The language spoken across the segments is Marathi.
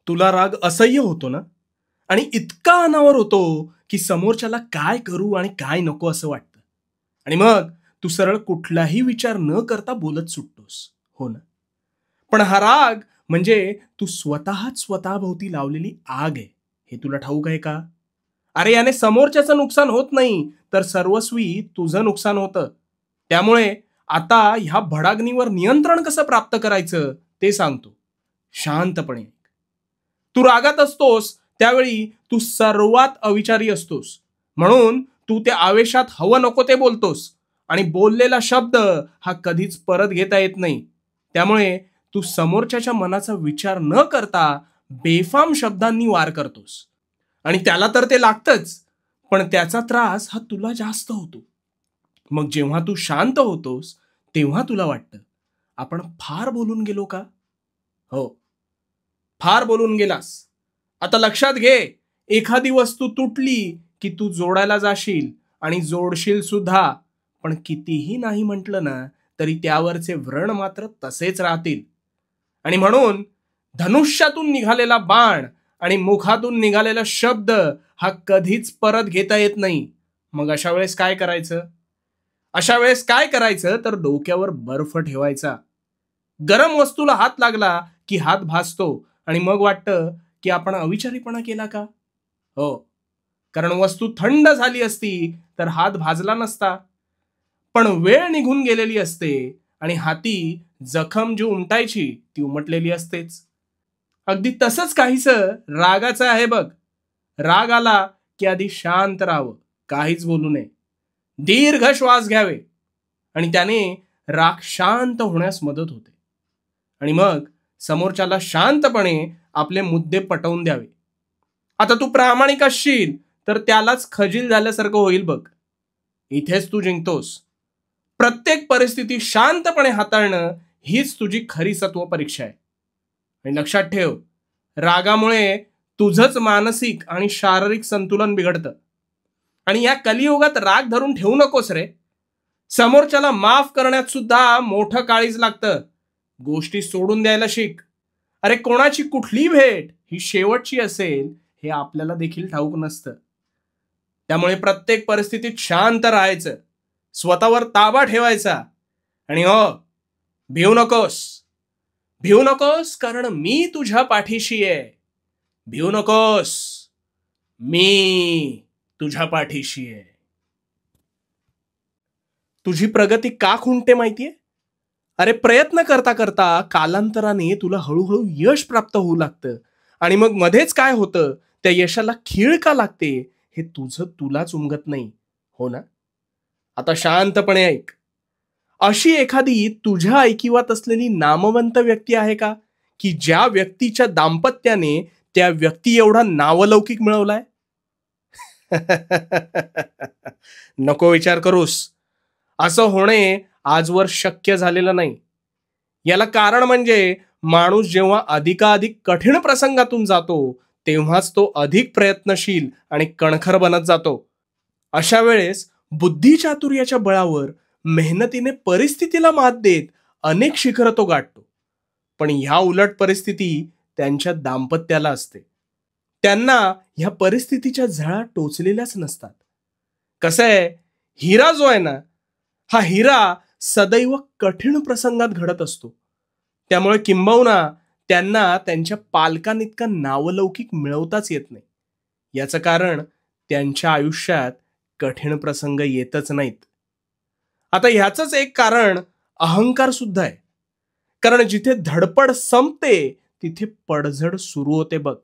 तुला राग असह्य होतो ना? आणि इतका अनावर होतो की समोरच्याला काय करू आणि काय नको असं वाटतं. आणि मग तू सरळ कुठलाही विचार न करता बोलत सुटतोस. हो ना? पण हा राग म्हणजे तू स्वतःच स्वतःभोवती लावलेली आग आहे. हे तुला ठाऊक आहे का? अरे याने समोरच्याचं नुकसान होत नाही, तर सर्वस्वी तुझं नुकसान होतं. त्यामुळे आता ह्या भडाग्नीवर नियंत्रण कसं प्राप्त करायचं ते सांगतो. शांतपणे. तू रागात असतोस त्यावेळी तू सर्वात अविचारी असतोस. म्हणून तू त्या आवेशात हवं नको ते बोलतोस आणि बोललेला शब्द हा कधीच परत घेता येत नाही. त्यामुळे तू समोरच्याच्या मनाचा विचार न करता बेफाम शब्दांनी वार करतोस. आणि त्याला तर ते लागतंच, पण त्याचा त्रास हा तुला जास्त होतो. मग जेव्हा तू शांत होतोस, तेव्हा तुला वाटतं, आपण फार बोलून गेलो का? हो, फार बोलून गेलास. आता लक्षात घे, एखादी वस्तू तुटली की तू जोडायला जाशील आणि जोडशील सुद्धा. पण कितीही नाही म्हटलं ना, तरी त्यावरचे व्रण मात्र तसेच राहतील. आणि म्हणून धनुष्यातून निघालेला बाण आणि मुखातून निघालेला शब्द हा कधीच परत घेता येत नाही. मग अशा वेळेस काय करायचं? अशा वेळेस काय करायचं तर डोक्यावर बर्फ ठेवायचा. गरम वस्तूला हात लागला की हात भाजतो आणि मग वाटतं की आपण अविचारीपणा केला का? हो, कारण वस्तू थंड झाली असती तर हात भाजला नसता. पण वेळ निघून गेलेली असते आणि हाती जखम जी उमटायची ती उमटलेली असतेच. अगदी तसंच काहीसं रागाचं आहे बघ. राग आला की आधी शांत राहावं, काहीच बोलू नये, दीर्घ श्वास घ्यावे आणि त्याने राग शांत होण्यास मदत होते. आणि मग समोरच्याला शांतपणे आपले मुद्दे पटवून द्यावे. आता तू प्रामाणिक असशील तर त्यालाच खजील झाल्यासारखं होईल बघ. इथेच तू जिंकतोस. प्रत्येक परिस्थिती शांतपणे हाताळणं हीच तुझी खरी सत्व परीक्षा आहे. आणि लक्षात ठेव, रागामुळे तुझंच मानसिक आणि शारीरिक संतुलन बिघडतं. आणि या कलियुगात राग धरून ठेवू नकोस रे. समोरच्याला माफ करण्यात सुद्धा मोठं काळीज लागतं. गोष्टी सोडून द्यायला शिक. अरे कोणाची कुठली भेट ही शेवटची असेल हे आपल्याला देखील ठाऊक नसतं. त्यामुळे प्रत्येक परिस्थितीत शांत राहायचं, स्वतःवर ताबा ठेवायचा. आणि हो, भिवू नकोस. भिवू नकोस कारण मी तुझ्या पाठीशी आहे. भिवू नकोस, मी तुझ्या पाठीशी आहे. तुझी प्रगती का खुंटते माहितीये? अरे प्रयत्न करता करता कालांतराने तुला हळूहळू यश प्राप्त होऊ लागतं. आणि मग मध्येच काय होतं, त्या यशाला खीळ का लागते हे तुझं तुलाच उमगत नाही. हो ना? आता शांतपणे ऐक. अशी एखादी तुझ्या ऐकिवात असलेली नामवंत व्यक्ती आहे का, की ज्या व्यक्तीच्या दाम्पत्याने त्या व्यक्ती एवढा नावलौकिक मिळवलाय? नको विचार करूस. असं होणे आजवर शक्य झालेलं नाही. याला कारण म्हणजे माणूस जेव्हा अधिकाधिक कठीण प्रसंगातून जातो, तेव्हाच तो अधिक प्रयत्नशील आणि कणखर बनत जातो. अशा वेळेस बुद्धिचातुर्याच्या बळावर मेहनतीने परिस्थितीला मात देत अनेक शिखरं तो गाठतो. पण ह्या उलट परिस्थिती त्यांच्या दाम्पत्याला असते. त्यांना ह्या परिस्थितीच्या झळा टोचलेल्याच नसतात. कसं आहे, हिरा जो आहे ना, हा हिरा सदैव कठीण प्रसंगात घडत असतो. त्यामुळे किंबहुना त्यांना त्यांच्या पालकांइतका नावलौकिक मिळवताच येत नाही. याचं कारण त्यांच्या आयुष्यात कठीण प्रसंग येतच नाहीत. आता ह्याचंच एक कारण अहंकार सुद्धा आहे. कारण जिथे धडपड संपते तिथे पडझड सुरू होते बघ.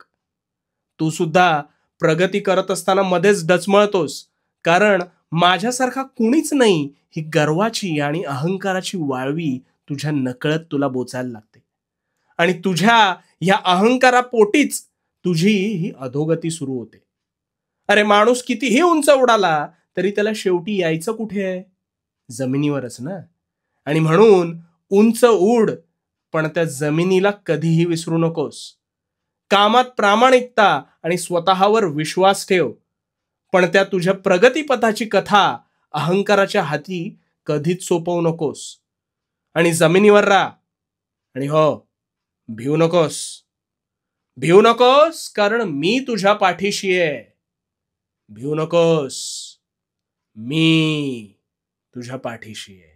तू सुद्धा प्रगती करत असताना मध्येच डचमळतोस, कारण माझ्यासारखा कुणीच नाही ही गर्वाची आणि अहंकाराची वाळवी तुझ्या नकळत तुला बोचायला लागते. आणि तुझ्या ह्या अहंकारापोटीच तुझी ही अधोगती सुरू होते. अरे माणूस कितीही उंच उडाला तरी त्याला शेवटी यायचं कुठे आहे? जमिनीवरच ना. आणि म्हणून उंच उड, पण त्या जमिनीला कधीही विसरू नकोस. कामात प्रामाणिकता आणि स्वतःवर विश्वास ठेव. पण त्या तुझ्या प्रगतीपथाची कथा अहंकाराच्या हाती कधीच सोपवू नकोस. आणि जमिनीवर राहा. आणि हो, भिवू नकोस. भिवू नकोस, कारण मी तुझ्या पाठीशी आहे. भिवू नकोस, मी तुझ्या पाठीशी आहे.